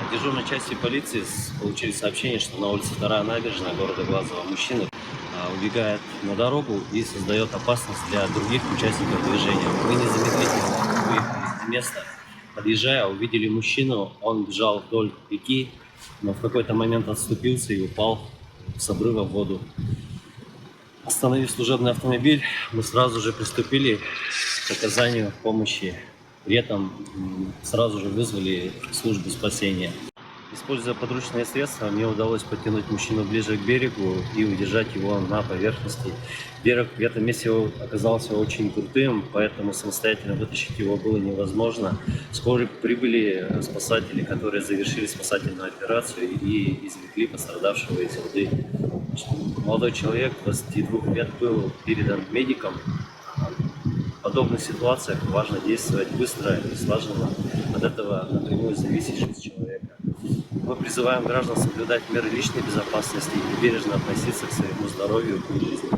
В дежурной части полиции получили сообщение, что на улице 2 набережная города Глазова мужчина убегает на дорогу и создает опасность для других участников движения. Мы незамедлительно выехали с места. Подъезжая, увидели мужчину, он бежал вдоль реки, но в какой-то момент отступился и упал с обрыва в воду. Остановив служебный автомобиль, мы сразу же приступили к оказанию помощи. При этом сразу же вызвали службу спасения. Используя подручные средства, мне удалось подтянуть мужчину ближе к берегу и удержать его на поверхности. Берег в этом месте оказался очень крутым, поэтому самостоятельно вытащить его было невозможно. Вскоре прибыли спасатели, которые завершили спасательную операцию и извлекли пострадавшего из воды. Молодой человек 22 лет был передан медикам. В подобных ситуациях важно действовать быстро и слаженно. От этого напрямую зависит жизнь человека. Мы призываем граждан соблюдать меры личной безопасности и бережно относиться к своему здоровью и жизни.